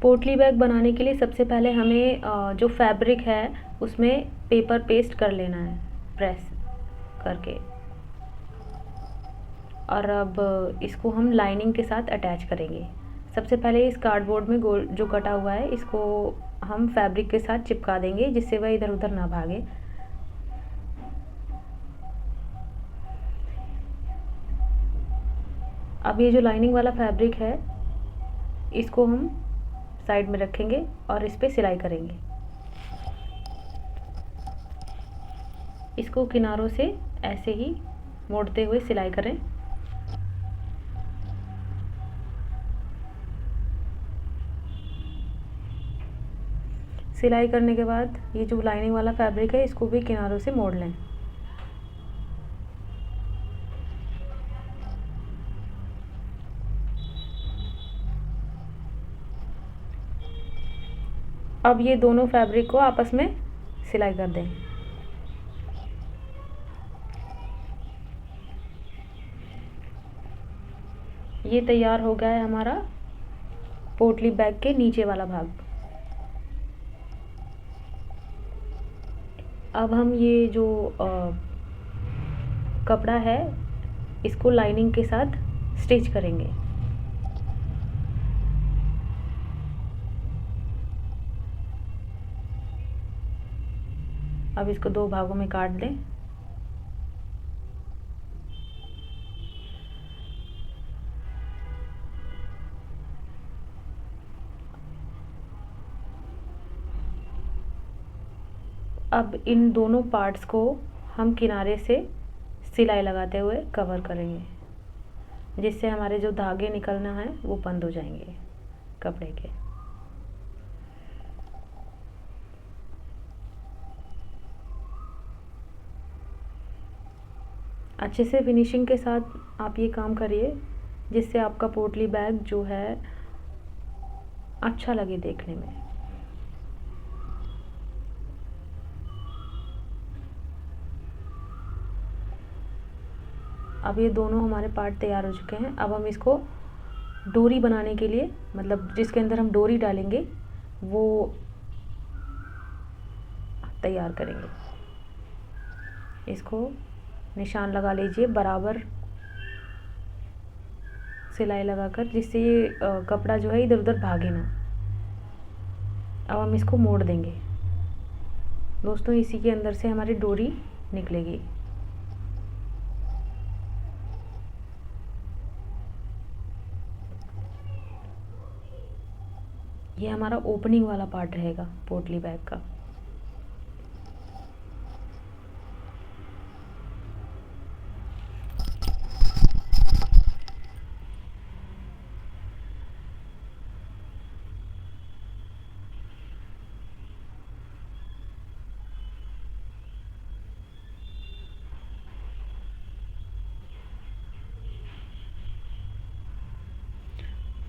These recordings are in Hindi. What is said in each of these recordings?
पोटली बैग बनाने के लिए सबसे पहले हमें जो फैब्रिक है उसमें पेपर पेस्ट कर लेना है प्रेस करके, और अब इसको हम लाइनिंग के साथ अटैच करेंगे। सबसे पहले इस कार्डबोर्ड में गोल जो कटा हुआ है इसको हम फैब्रिक के साथ चिपका देंगे, जिससे वह इधर उधर ना भागे। अब ये जो लाइनिंग वाला फैब्रिक है इसको हम साइड में रखेंगे और इस पे सिलाई करेंगे। इसको किनारों से ऐसे ही मोड़ते हुए सिलाई करें। सिलाई करने के बाद ये जो लाइनिंग वाला फैब्रिक है इसको भी किनारों से मोड़ लें। अब ये दोनों फैब्रिक को आपस में सिलाई कर दें। ये तैयार हो गया है हमारा पोटली बैग के नीचे वाला भाग। अब हम ये जो कपड़ा है इसको लाइनिंग के साथ स्टिच करेंगे। अब इसको दो भागों में काट दें। अब इन दोनों पार्ट्स को हम किनारे से सिलाई लगाते हुए कवर करेंगे, जिससे हमारे जो धागे निकलना है वो बंद हो जाएंगे कपड़े के। अच्छे से फिनिशिंग के साथ आप ये काम करिए, जिससे आपका पोटली बैग जो है अच्छा लगे देखने में। अब ये दोनों हमारे पार्ट तैयार हो चुके हैं। अब हम इसको डोरी बनाने के लिए, मतलब जिसके अंदर हम डोरी डालेंगे, वो तैयार करेंगे। इसको निशान लगा लीजिए बराबर सिलाई लगाकर, जिससे ये कपड़ा जो है इधर उधर भागे ना। अब हम इसको मोड़ देंगे। दोस्तों, इसी के अंदर से हमारी डोरी निकलेगी। ये हमारा ओपनिंग वाला पार्ट रहेगा पोटली बैग का।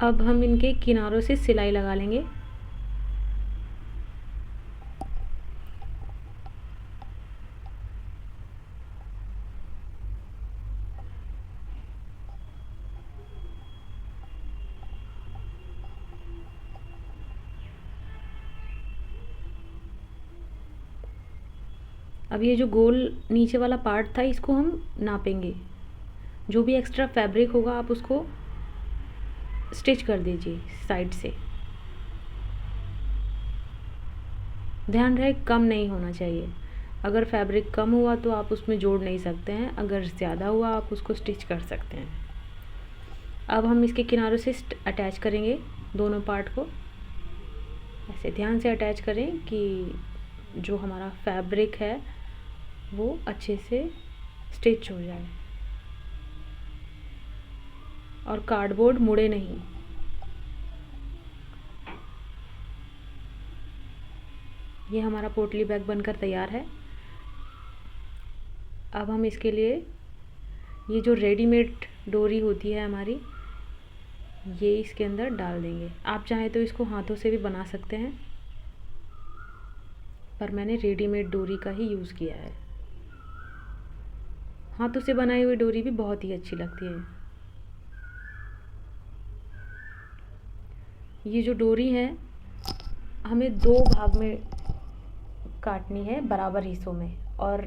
अब हम इनके किनारों से सिलाई लगा लेंगे। अब ये जो गोल नीचे वाला पार्ट था इसको हम नापेंगे। जो भी एक्स्ट्रा फैब्रिक होगा आप उसको स्टिच कर दीजिए साइड से। ध्यान रहे कम नहीं होना चाहिए। अगर फैब्रिक कम हुआ तो आप उसमें जोड़ नहीं सकते हैं, अगर ज़्यादा हुआ आप उसको स्टिच कर सकते हैं। अब हम इसके किनारों से अटैच करेंगे दोनों पार्ट को। ऐसे ध्यान से अटैच करें कि जो हमारा फैब्रिक है वो अच्छे से स्टिच हो जाए और कार्डबोर्ड मुड़े नहीं। ये हमारा पोटली बैग बनकर तैयार है। अब हम इसके लिए ये जो रेडीमेड डोरी होती है हमारी, ये इसके अंदर डाल देंगे। आप चाहें तो इसको हाथों से भी बना सकते हैं, पर मैंने रेडीमेड डोरी का ही यूज़ किया है। हाथों से बनाई हुई डोरी भी बहुत ही अच्छी लगती है। ये जो डोरी है हमें 2 भाग में काटनी है, बराबर हिस्सों में, और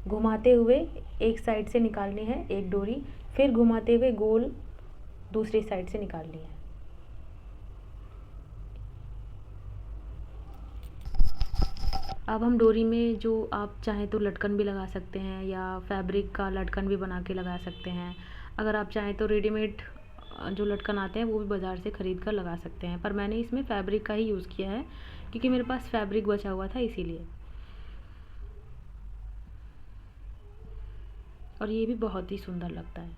घुमाते हुए एक साइड से निकालनी है एक डोरी, फिर घुमाते हुए गोल दूसरी साइड से निकालनी है। अब हम डोरी में जो आप चाहें तो लटकन भी लगा सकते हैं, या फैब्रिक का लटकन भी बना के लगा सकते हैं। अगर आप चाहें तो रेडीमेड जो लटकन आते हैं वो भी बाज़ार से ख़रीद कर लगा सकते हैं, पर मैंने इसमें फैब्रिक का ही यूज़ किया है क्योंकि मेरे पास फैब्रिक बचा हुआ था इसीलिए। और ये भी बहुत ही सुंदर लगता है।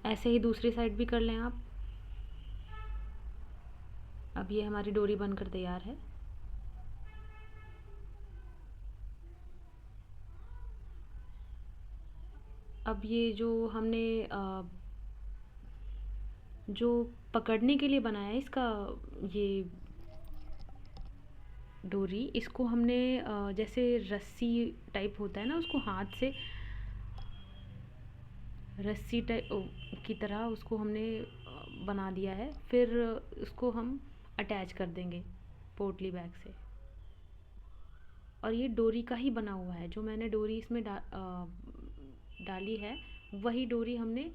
ऐसे ही दूसरी साइड भी कर लें आप। अब ये हमारी डोरी बनकर तैयार है। अब ये जो हमने जो पकड़ने के लिए बनाया है इसका ये डोरी, इसको हमने जैसे रस्सी टाइप होता है ना, उसको हाथ से रस्सी टाइप की तरह उसको हमने बना दिया है। फिर उसको हम अटैच कर देंगे पोटली बैग से। और ये डोरी का ही बना हुआ है, जो मैंने डोरी इसमें डाली है वही डोरी हमने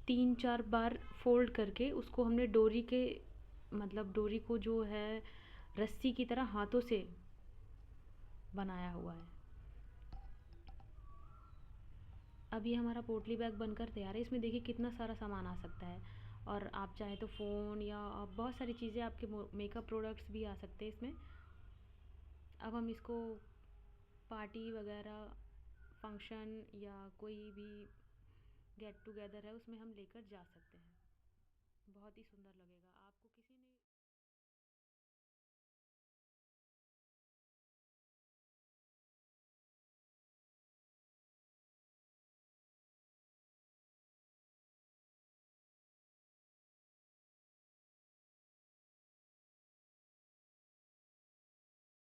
3-4 बार फोल्ड करके उसको हमने डोरी के मतलब डोरी को जो है रस्सी की तरह हाथों से बनाया हुआ है। अब ये हमारा पोटली बैग बनकर तैयार है। इसमें देखिए कितना सारा सामान आ सकता है, और आप चाहें तो फ़ोन या बहुत सारी चीज़ें, आपके मेकअप प्रोडक्ट्स भी आ सकते हैं इसमें। अब हम इसको पार्टी वगैरह, फंक्शन या कोई भी गेट टुगेदर है उसमें हम लेकर जा सकते हैं। बहुत ही सुंदर लगेगा आपको। किसी ने